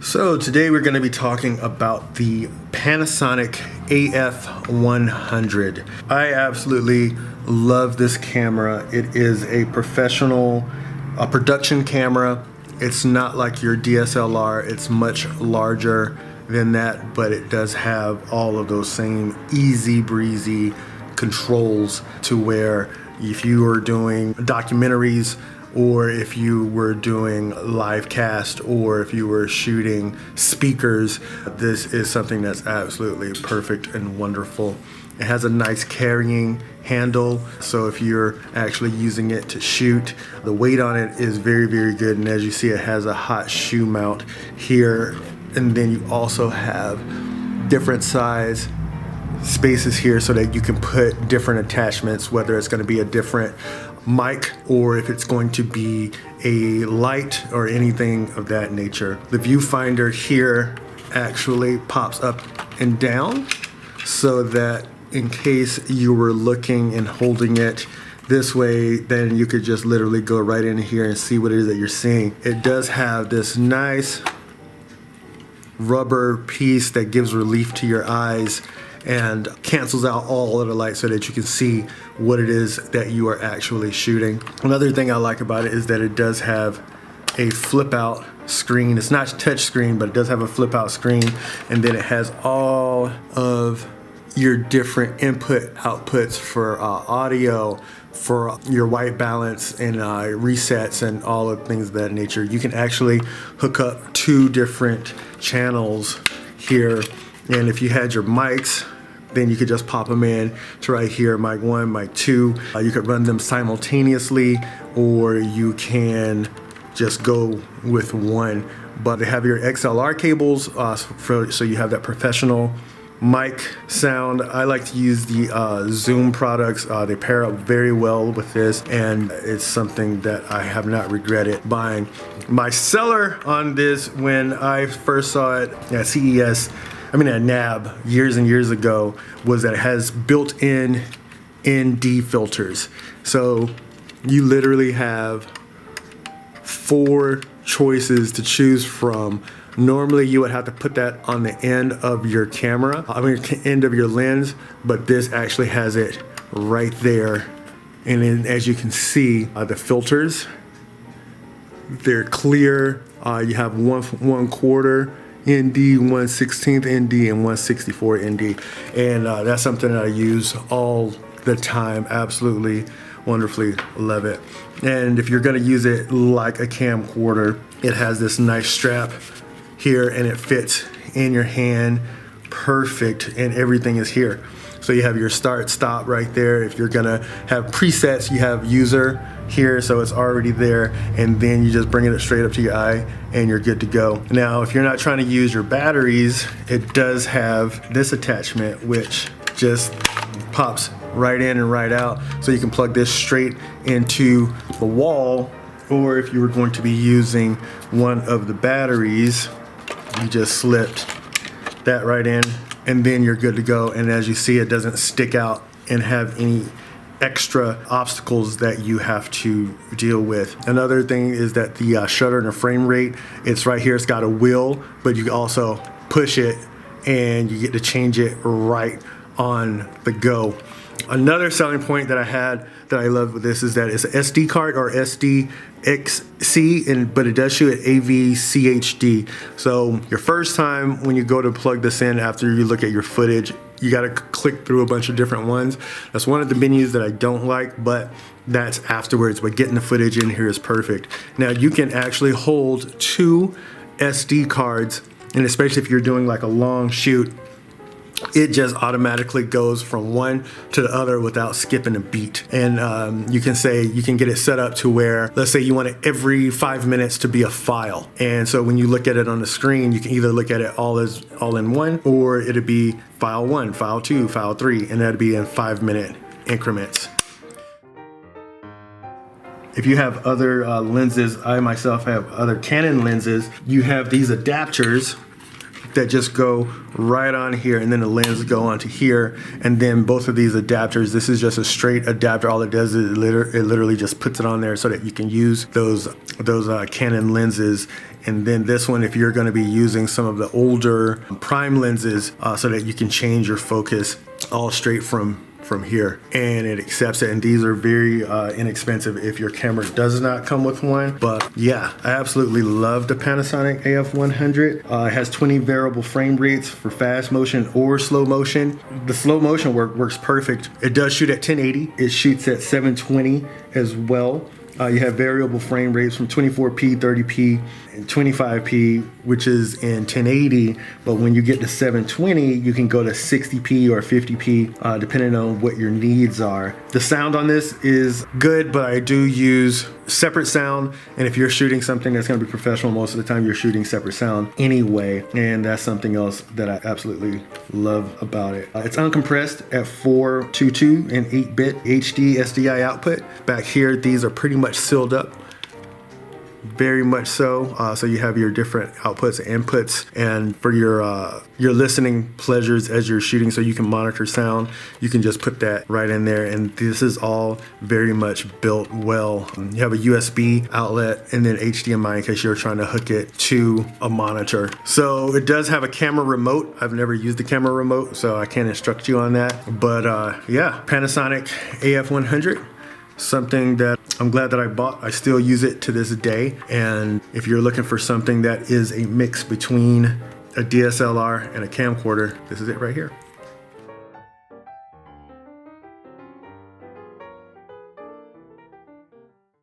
So today we're going to be talking about the Panasonic AG-AF100. I absolutely love this camera. It is a professional production camera. It's not like your DSLR. It's much larger than that, but it does have all of those same easy breezy controls to where if you are doing documentaries, or if you were doing live cast, or if you were shooting speakers, this is something that's absolutely perfect and wonderful. It has a nice carrying handle, so if you're actually using it to shoot, the weight on it is very, very good. And as you see, it has a hot shoe mount here, and then you also have different size spaces here so that you can put different attachments, whether it's going to be a different mic or if it's going to be a light or anything of that nature. The viewfinder here actually pops up and down so that in case you were looking and holding it this way, then you could just literally go right in here and see what it is that you're seeing. It does have this nice rubber piece that gives relief to your eyes and cancels out all of the light so that you can see what it is that you are actually shooting. Another thing I like about it is that it does have a flip out screen. It's not touch screen, but it does have a flip out screen, and then it has all of your different input outputs for audio, for your white balance and resets and all of things of that nature. You can actually hook up 2 different channels here, and if you had your mics, then you could just pop them in to right here, mic 1, mic 2. You could run them simultaneously, or you can just go with one. But they have your XLR cables, so you have that professional mic sound. I like to use the Zoom products. They pair up very well with this, and it's something that I have not regretted buying. My seller on this, when I first saw it at CES, at NAB years and years ago, was that it has built-in ND filters. So you literally have 4 choices to choose from. Normally you would have to put that on the end of your camera, end of your lens, but this actually has it right there. And then as you can see, the filters, they're clear. You have 1/4 ND, 1/16 ND, and 1/64 ND. And that's something that I use all the time. Absolutely wonderfully love it. And if you're gonna use it like a camcorder, it has this nice strap here and it fits in your hand perfect, and everything is here. So you have your start stop right there. If you're gonna have presets, you have user here, so it's already there, and then you just bring it straight up to your eye and you're good to go. Now if you're not trying to use your batteries, it does have this attachment which just pops right in and right out, so you can plug this straight into the wall, or if you were going to be using one of the batteries, you just slipped that right in and then you're good to go. And as you see, it doesn't stick out and have any extra obstacles that you have to deal with. Another thing is that the shutter and the frame rate, it's right here. It's got a wheel, but you can also push it and you get to change it right on the go. Another selling point that I had that I love with this is that it's an SD card or SDXC, but it does shoot at AV-CHD. So your first time when you go to plug this in after you look at your footage, you got to click through a bunch of different ones. That's one of the menus that I don't like, but that's afterwards. But getting the footage in here is perfect. Now you can actually hold 2 SD cards, and especially if you're doing like a long shoot, it just automatically goes from one to the other without skipping a beat. And you can get it set up to where, let's say you want it every 5 minutes to be a file. And so when you look at it on the screen, you can either look at it all in one, or it'll be file 1, file 2, file 3, and that'd be in 5-minute increments. If you have other lenses, I myself have other Canon lenses, you have these adapters that just go right on here, and then the lens go onto here, and then both of these adapters, this is just a straight adapter. All it does is it literally just puts it on there so that you can use those Canon lenses And then this one, if you're going to be using some of the older prime lenses, so that you can change your focus all straight from here, and it accepts it. And these are very inexpensive if your camera does not come with one. But yeah, I absolutely love the Panasonic AF100. It has 20 variable frame rates for fast motion or slow motion. The slow motion works perfect. It does shoot at 1080. It shoots at 720 as well. You have variable frame rates from 24p, 30p, and 25p, which is in 1080. But when you get to 720, you can go to 60p or 50p, depending on what your needs are. The sound on this is good, but I do use separate sound. And if you're shooting something that's going to be professional, most of the time you're shooting separate sound anyway. And that's something else that I absolutely love about it. It's uncompressed at 422 and 8-bit HD SDI output. Back here, these are pretty much sealed up. Very much so. So you have your different outputs and inputs, and for your listening pleasures as you're shooting, so you can monitor sound, you can just put that right in there. And this is all very much built well. You have a USB outlet and then HDMI in case you're trying to hook it to a monitor. So it does have a camera remote. I've never used the camera remote, so I can't instruct you on that. But yeah, Panasonic AF100. Something that I'm glad that I bought. I still use it to this day. And if you're looking for something that is a mix between a DSLR and a camcorder, this is it right here.